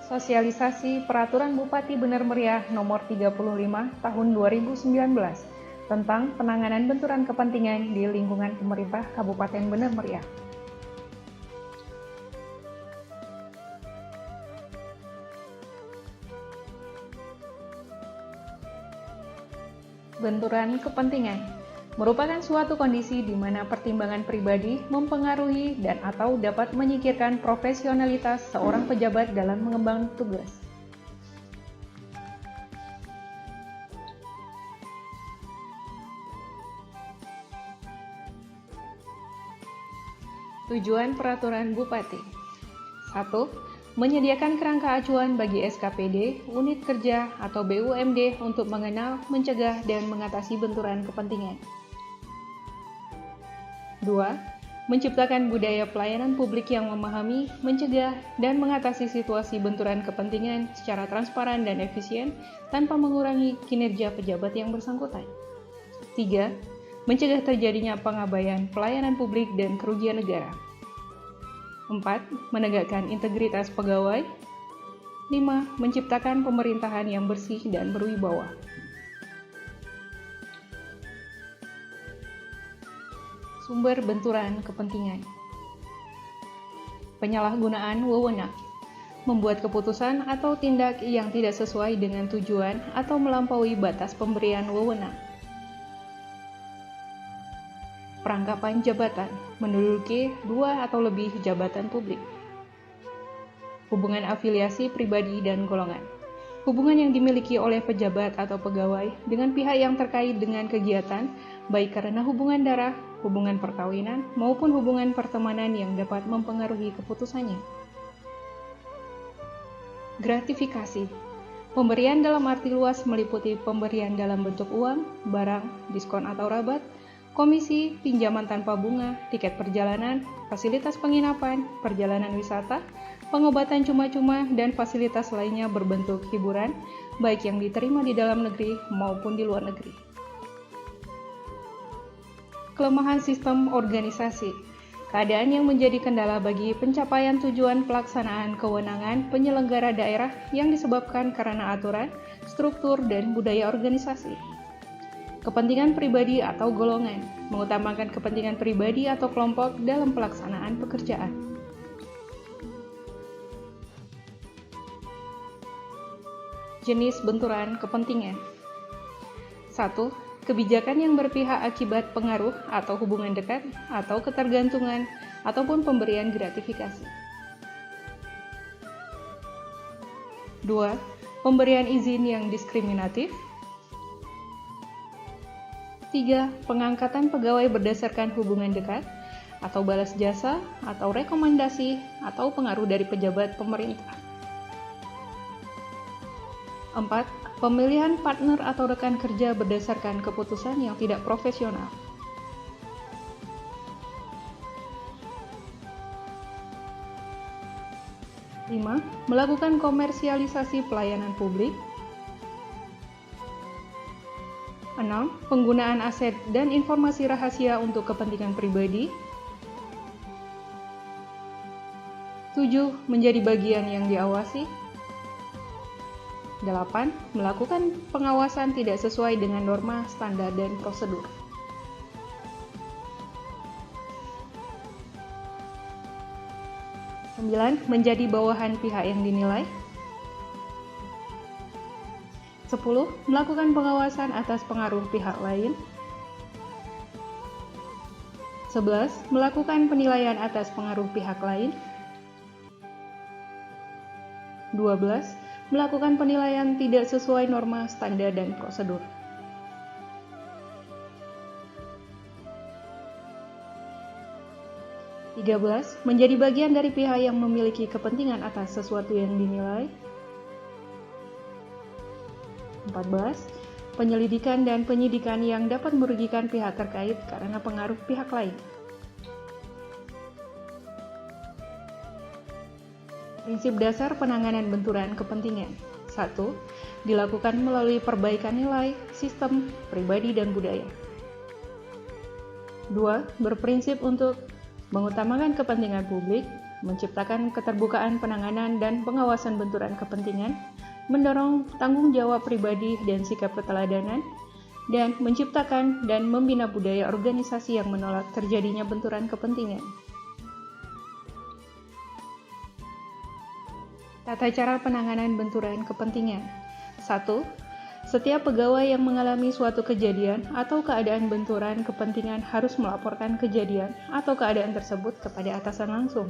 Sosialisasi Peraturan Bupati Bener Meriah Nomor 35 Tahun 2019 tentang penanganan benturan kepentingan di lingkungan pemerintah Kabupaten Bener Meriah. Benturan kepentingan merupakan suatu kondisi di mana pertimbangan pribadi mempengaruhi dan/atau dapat menyingkirkan profesionalitas seorang pejabat dalam mengemban tugas. Tujuan Peraturan Bupati 1. Menyediakan kerangka acuan bagi SKPD, unit kerja, atau BUMD untuk mengenal, mencegah, dan mengatasi benturan kepentingan. 2. Menciptakan budaya pelayanan publik yang memahami, mencegah, dan mengatasi situasi benturan kepentingan secara transparan dan efisien tanpa mengurangi kinerja pejabat yang bersangkutan. 3. Mencegah terjadinya pengabaian pelayanan publik dan kerugian negara. 4. Menegakkan integritas pegawai. 5. Menciptakan pemerintahan yang bersih dan berwibawa. Sumber benturan kepentingan. Penyalahgunaan wewenang. Membuat keputusan atau tindak yang tidak sesuai dengan tujuan atau melampaui batas pemberian wewenang. Perangkapan jabatan, menduduki 2 atau lebih jabatan publik. Hubungan afiliasi pribadi dan golongan. Hubungan yang dimiliki oleh pejabat atau pegawai dengan pihak yang terkait dengan kegiatan, baik karena hubungan darah, hubungan perkawinan, maupun hubungan pertemanan yang dapat mempengaruhi keputusannya. Gratifikasi. Pemberian dalam arti luas meliputi pemberian dalam bentuk uang, barang, diskon atau rabat, komisi, pinjaman tanpa bunga, tiket perjalanan, fasilitas penginapan, perjalanan wisata, pengobatan cuma-cuma, dan fasilitas lainnya berbentuk hiburan, baik yang diterima di dalam negeri maupun di luar negeri. Kelemahan sistem organisasi. Keadaan yang menjadi kendala bagi pencapaian tujuan pelaksanaan kewenangan penyelenggara daerah yang disebabkan karena aturan, struktur, dan budaya organisasi. Kepentingan pribadi atau golongan, mengutamakan kepentingan pribadi atau kelompok dalam pelaksanaan pekerjaan. Jenis benturan kepentingan. 1. Kebijakan yang berpihak akibat pengaruh atau hubungan dekat atau ketergantungan ataupun pemberian gratifikasi. 2. Pemberian izin yang diskriminatif. 3. Pengangkatan pegawai berdasarkan hubungan dekat atau balas jasa atau rekomendasi atau pengaruh dari pejabat pemerintah. 4. Pemilihan partner atau rekan kerja berdasarkan keputusan yang tidak profesional. 5. Melakukan komersialisasi pelayanan publik. 6. Penggunaan aset dan informasi rahasia untuk kepentingan pribadi. 7. Menjadi bagian yang diawasi. 8. Melakukan pengawasan tidak sesuai dengan norma, standar, dan prosedur. 9. Menjadi bawahan pihak yang dinilai. 10. Melakukan pengawasan atas pengaruh pihak lain. 11. Melakukan penilaian atas pengaruh pihak lain. 12. Melakukan penilaian tidak sesuai norma, standar, dan prosedur. 13. Menjadi bagian dari pihak yang memiliki kepentingan atas sesuatu yang dinilai. 14. Penyelidikan dan penyidikan yang dapat merugikan pihak terkait karena pengaruh pihak lain. Prinsip dasar penanganan benturan kepentingan. 1. Dilakukan melalui perbaikan nilai, sistem, pribadi, dan budaya. 2. Berprinsip untuk mengutamakan kepentingan publik, menciptakan keterbukaan penanganan dan pengawasan benturan kepentingan, mendorong tanggung jawab pribadi dan sikap keteladanan, dan menciptakan dan membina budaya organisasi yang menolak terjadinya benturan kepentingan. Tata cara penanganan benturan kepentingan. 1. Setiap pegawai yang mengalami suatu kejadian atau keadaan benturan kepentingan harus melaporkan kejadian atau keadaan tersebut kepada atasan langsung.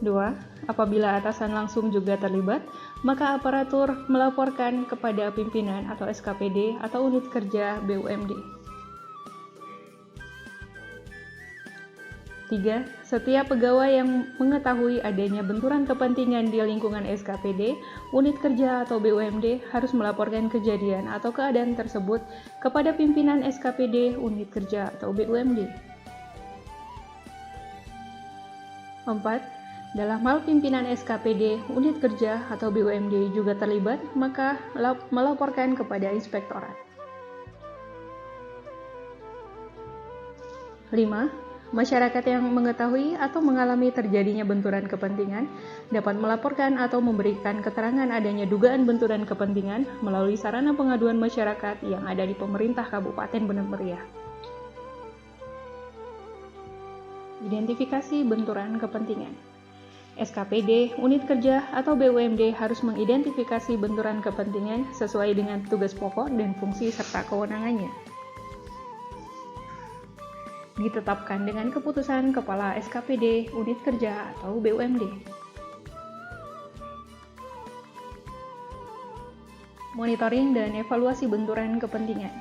2. Apabila atasan langsung juga terlibat, maka aparatur melaporkan kepada pimpinan atau SKPD atau unit kerja BUMD. 3. Setiap pegawai yang mengetahui adanya benturan kepentingan di lingkungan SKPD, unit kerja atau BUMD harus melaporkan kejadian atau keadaan tersebut kepada pimpinan SKPD, unit kerja atau BUMD. 4. Dalam hal pimpinan SKPD, unit kerja atau BUMD juga terlibat, maka melaporkan kepada inspektorat. 5. Masyarakat yang mengetahui atau mengalami terjadinya benturan kepentingan dapat melaporkan atau memberikan keterangan adanya dugaan benturan kepentingan melalui sarana pengaduan masyarakat yang ada di pemerintah Kabupaten Bener Meriah. Identifikasi benturan kepentingan. SKPD, unit kerja, atau BUMD harus mengidentifikasi benturan kepentingan sesuai dengan tugas pokok dan fungsi serta kewenangannya. Ditetapkan dengan keputusan Kepala SKPD, unit kerja, atau BUMD. Monitoring dan evaluasi benturan kepentingan.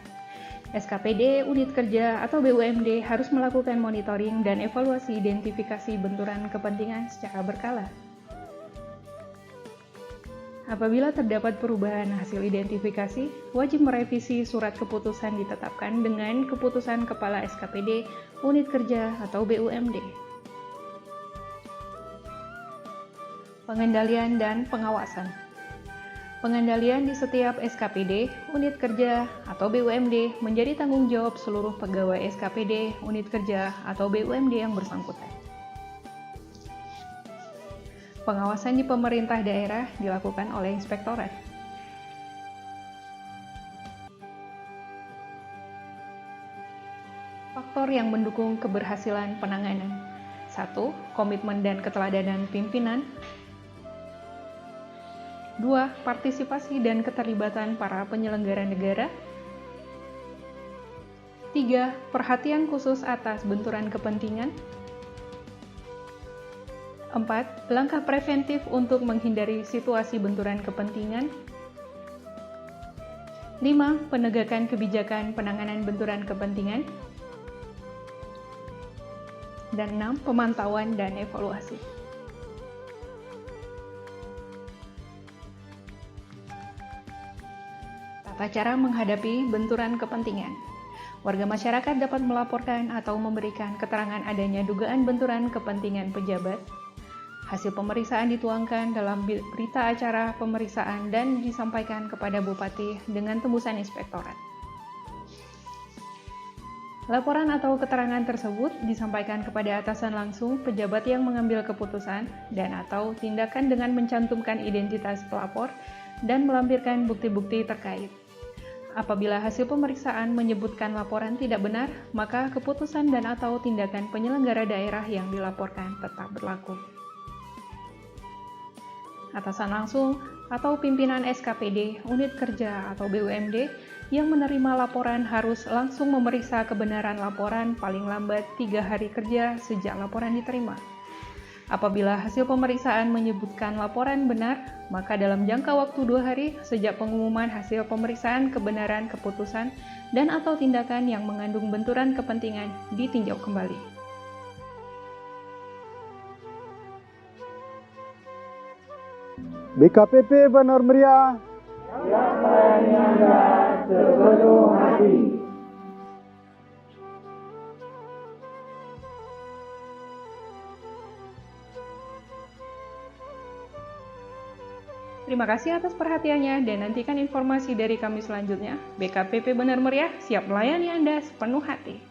SKPD, unit kerja, atau BUMD harus melakukan monitoring dan evaluasi identifikasi benturan kepentingan secara berkala. Apabila terdapat perubahan hasil identifikasi, wajib merevisi surat keputusan ditetapkan dengan keputusan Kepala SKPD, unit kerja, atau BUMD. Pengendalian dan pengawasan. Pengendalian di setiap SKPD, unit kerja, atau BUMD menjadi tanggung jawab seluruh pegawai SKPD, unit kerja, atau BUMD yang bersangkutan. Pengawasan di pemerintah daerah dilakukan oleh inspektorat. Faktor yang mendukung keberhasilan penanganan. 1. Komitmen dan keteladanan pimpinan. 2. Partisipasi dan keterlibatan para penyelenggara negara. 3. Perhatian khusus atas benturan kepentingan. 4. Langkah preventif untuk menghindari situasi benturan kepentingan. 5. Penegakan kebijakan penanganan benturan kepentingan. Dan 6. Pemantauan dan evaluasi. Tata cara menghadapi benturan kepentingan. Warga masyarakat dapat melaporkan atau memberikan keterangan adanya dugaan benturan kepentingan pejabat. Hasil pemeriksaan dituangkan dalam berita acara pemeriksaan dan disampaikan kepada Bupati dengan tembusan inspektorat. Laporan atau keterangan tersebut disampaikan kepada atasan langsung pejabat yang mengambil keputusan dan/atau tindakan dengan mencantumkan identitas pelapor dan melampirkan bukti-bukti terkait. Apabila hasil pemeriksaan menyebutkan laporan tidak benar, maka keputusan dan/atau tindakan penyelenggara daerah yang dilaporkan tetap berlaku. Atasan langsung atau pimpinan SKPD, unit kerja, atau BUMD yang menerima laporan harus langsung memeriksa kebenaran laporan paling lambat 3 hari kerja sejak laporan diterima. Apabila hasil pemeriksaan menyebutkan laporan benar, maka dalam jangka waktu 2 hari sejak pengumuman hasil pemeriksaan kebenaran keputusan dan/atau tindakan yang mengandung benturan kepentingan ditinjau kembali. BKPP Bener Meriah yang melayani Anda sepenuh hati. Terima kasih atas perhatiannya dan nantikan informasi dari kami selanjutnya. BKPP Bener Meriah siap melayani Anda sepenuh hati.